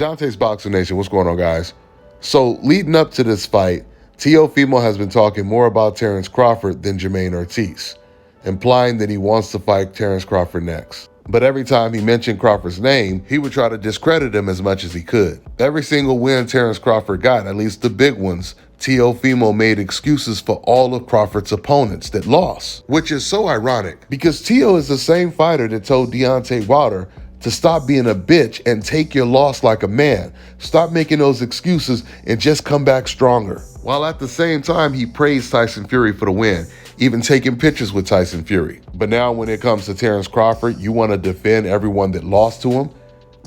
Dante's Boxing Nation, what's going on, guys? So, leading up to this fight, Teofimo has been talking more about Terence Crawford than Jermaine Ortiz, implying that he wants to fight Terence Crawford next. But every time he mentioned Crawford's name, he would try to discredit him as much as he could. Every single win Terence Crawford got, at least the big ones, Teofimo made excuses for all of Crawford's opponents that lost, which is so ironic because Teo is the same fighter that told Deontay Wilder to stop being a bitch and take your loss like a man. Stop making those excuses and just come back stronger. While at the same time, he praised Tyson Fury for the win, even taking pictures with Tyson Fury. But now when it comes to Terence Crawford, you want to defend everyone that lost to him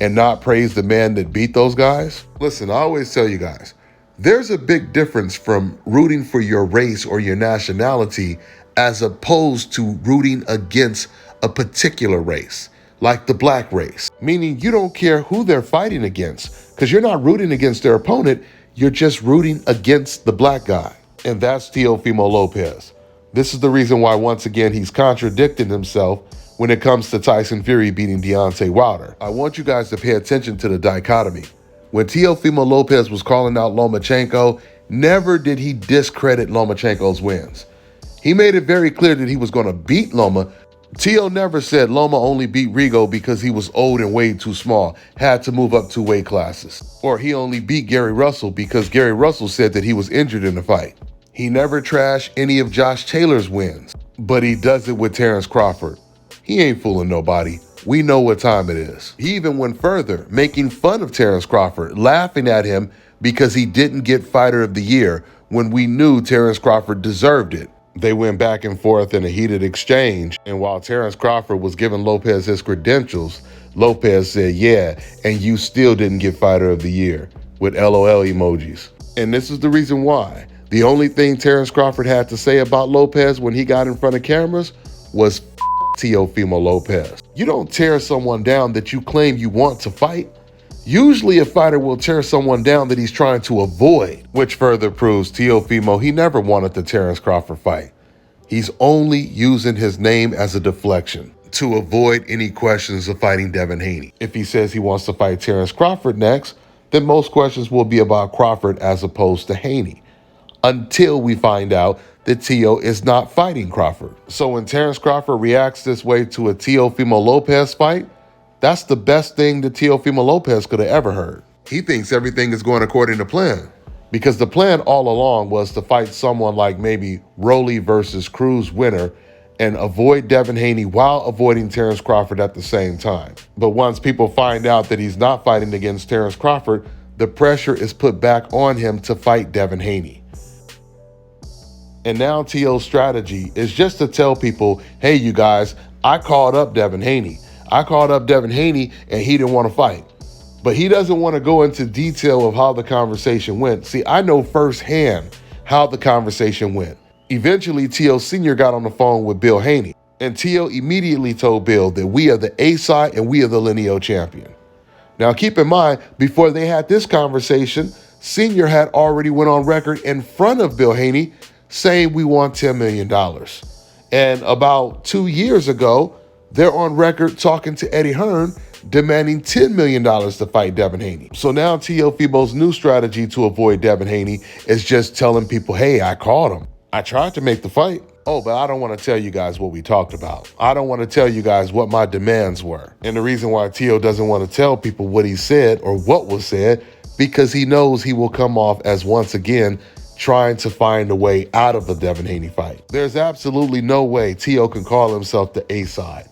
and not praise the man that beat those guys? Listen, I always tell you guys, there's a big difference from rooting for your race or your nationality as opposed to rooting against a particular race, like the black race, meaning you don't care who they're fighting against because you're not rooting against their opponent, you're just rooting against the black guy. And that's Teofimo Lopez. This is the reason why, once again, he's contradicting himself when it comes to Tyson Fury beating Deontay Wilder. I want you guys to pay attention to the dichotomy. When Teofimo Lopez was calling out Lomachenko, never did he discredit Lomachenko's wins. He made it very clear that he was going to beat Loma. Teo never said Loma only beat Rigo because he was old and way too small, had to move up 2 weight classes. Or he only beat Gary Russell because Gary Russell said that he was injured in the fight. He never trashed any of Josh Taylor's wins, but he does it with Terence Crawford. He ain't fooling nobody. We know what time it is. He even went further, making fun of Terence Crawford, laughing at him because he didn't get Fighter of the Year when we knew Terence Crawford deserved it. They went back and forth in a heated exchange, and while Terence Crawford was giving Lopez his credentials, Lopez said, yeah, and you still didn't get Fighter of the Year, with LOL emojis. And this is the reason why. The only thing Terence Crawford had to say about Lopez when he got in front of cameras was Teofimo Lopez. You don't tear someone down that you claim you want to fight. Usually a fighter will tear someone down that he's trying to avoid, which further proves Teofimo, he never wanted the Terence Crawford fight. He's only using his name as a deflection to avoid any questions of fighting Devin Haney. If he says he wants to fight Terence Crawford next, then most questions will be about Crawford as opposed to Haney, until we find out that Teo is not fighting Crawford. So when Terence Crawford reacts this way to a Teofimo Lopez fight, that's the best thing that Teofimo Lopez could have ever heard. He thinks everything is going according to plan, because the plan all along was to fight someone like maybe Rolly versus Cruz winner and avoid Devin Haney while avoiding Terence Crawford at the same time. But once people find out that he's not fighting against Terence Crawford, the pressure is put back on him to fight Devin Haney. And now Teo's strategy is just to tell people, hey, you guys, I called up Devin Haney. I called up Devin Haney and he didn't want to fight. But he doesn't want to go into detail of how the conversation went. See, I know firsthand how the conversation went. Eventually, Teo Sr. got on the phone with Bill Haney. And Teo immediately told Bill that we are the A side and we are the lineal champion. Now, keep in mind, before they had this conversation, Sr. had already went on record in front of Bill Haney saying we want $10 million. And about 2 years ago, they're on record talking to Eddie Hearn, demanding $10 million to fight Devin Haney. So now Teofimo's new strategy to avoid Devin Haney is just telling people, hey, I called him. I tried to make the fight. Oh, but I don't want to tell you guys what we talked about. I don't want to tell you guys what my demands were. And the reason why Teo doesn't want to tell people what he said or what was said, because he knows he will come off as, once again, trying to find a way out of the Devin Haney fight. There's absolutely no way Teo can call himself the A side.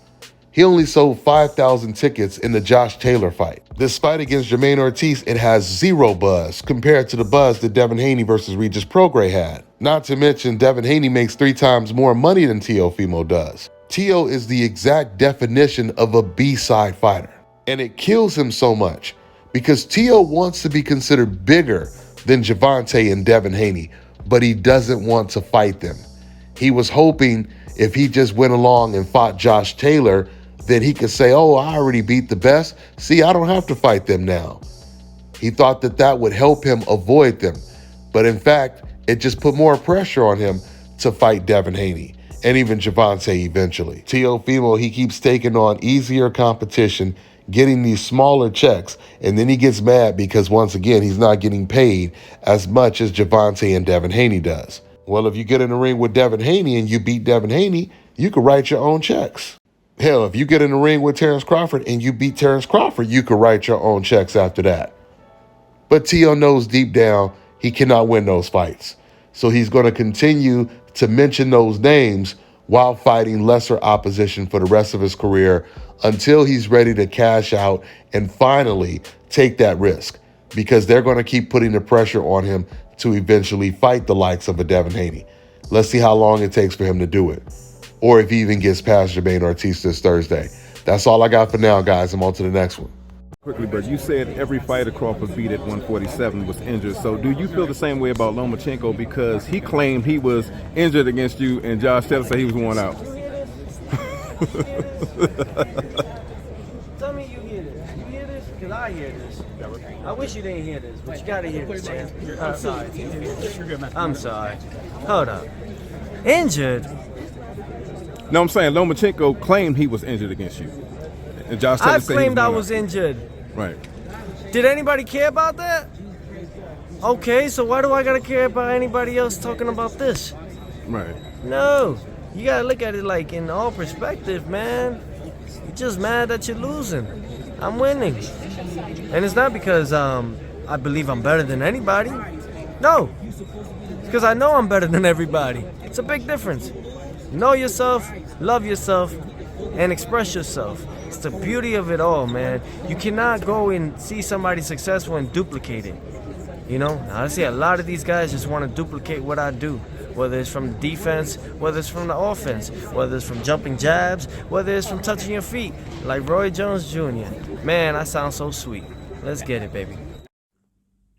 He only sold 5,000 tickets in the Josh Taylor fight. This fight against Jermaine Ortiz, it has zero buzz compared to the buzz that Devin Haney versus Regis Prograis had. Not to mention, Devin Haney makes 3 times more money than Teofimo does. Teo is the exact definition of a B-side fighter. And it kills him so much because Teo wants to be considered bigger than Gervonta and Devin Haney, but he doesn't want to fight them. He was hoping if he just went along and fought Josh Taylor, then he could say, oh, I already beat the best. See, I don't have to fight them now. He thought that that would help him avoid them. But in fact, it just put more pressure on him to fight Devin Haney and even Gervonta eventually. Teofimo, he keeps taking on easier competition, getting these smaller checks, and then he gets mad because, once again, he's not getting paid as much as Gervonta and Devin Haney does. Well, if you get in the ring with Devin Haney and you beat Devin Haney, you can write your own checks. Hell, if you get in the ring with Terence Crawford and you beat Terence Crawford, you can write your own checks after that. But Teo knows deep down he cannot win those fights. So he's going to continue to mention those names while fighting lesser opposition for the rest of his career until he's ready to cash out and finally take that risk, because they're going to keep putting the pressure on him to eventually fight the likes of a Devin Haney. Let's see how long it takes for him to do it, or if he even gets past Jermaine Ortiz this Thursday. That's all I got for now, guys. I'm on to the next one. Quickly, but you said every fighter Crawford beat at 147 was injured. So do you feel the same way about Lomachenko, because he claimed he was injured against you and Josh Taylor said he was worn out? Tell me you hear this. You hear this? Because I hear this. I wish you didn't hear this, but you got to hear this, man. I'm sorry. You're good, man. I'm sorry. Hold up. Injured? No, I'm saying Lomachenko claimed he was injured against you. And Josh Taylor said claimed I was injured. Right. Did anybody care about that? Okay, so why do I gotta care about anybody else talking about this? Right. No, you gotta look at it like in all perspective, man. You're just mad that you're losing. I'm winning. And it's not because I believe I'm better than anybody. No, it's because I know I'm better than everybody. It's a big difference. Know yourself, love yourself, and express yourself. It's the beauty of it all, man. You cannot go and see somebody successful and duplicate it. You know, now, I see a lot of these guys just want to duplicate what I do, whether it's from the defense, whether it's from the offense, whether it's from jumping jabs, whether it's from touching your feet, like Roy Jones Jr. Man, I sound so sweet. Let's get it, baby.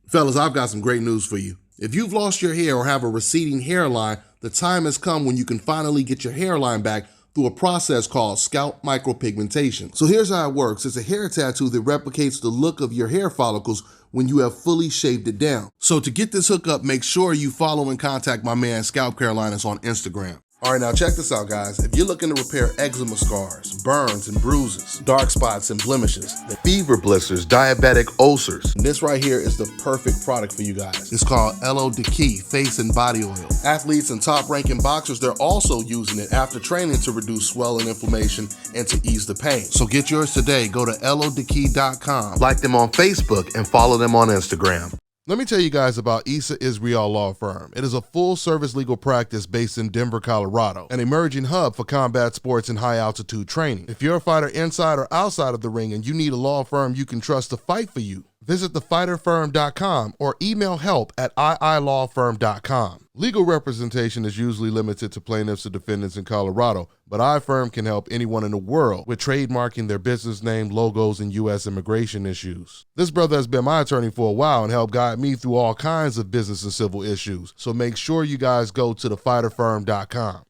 Fellas, I've got some great news for you. If you've lost your hair or have a receding hairline, the time has come when you can finally get your hairline back through a process called scalp micropigmentation. So here's how it works. It's a hair tattoo that replicates the look of your hair follicles when you have fully shaved it down. So to get this hookup, make sure you follow and contact my man Scalp Carolinas on Instagram. All right, now check this out, guys. If you're looking to repair eczema scars, burns and bruises, dark spots and blemishes, Fever blisters, diabetic ulcers, this right here is the perfect product for you guys. It's called Elo Deki Face and Body Oil. Athletes and top-ranking boxers, they're also using it after training to reduce swelling, inflammation, and to ease the pain. So get yours today. Go to elodeki.com. like them on Facebook, and follow them on Instagram. Let me tell you guys about Issa Israel Law Firm. It is a full-service legal practice based in Denver, Colorado, an emerging hub for combat sports and high-altitude training. If you're a fighter inside or outside of the ring and you need a law firm you can trust to fight for you, visit thefighterfirm.com or email help@iilawfirm.com. Legal representation is usually limited to plaintiffs or defendants in Colorado, but iFirm can help anyone in the world with trademarking their business name, logos, and U.S. immigration issues. This brother has been my attorney for a while and helped guide me through all kinds of business and civil issues, so make sure you guys go to thefighterfirm.com.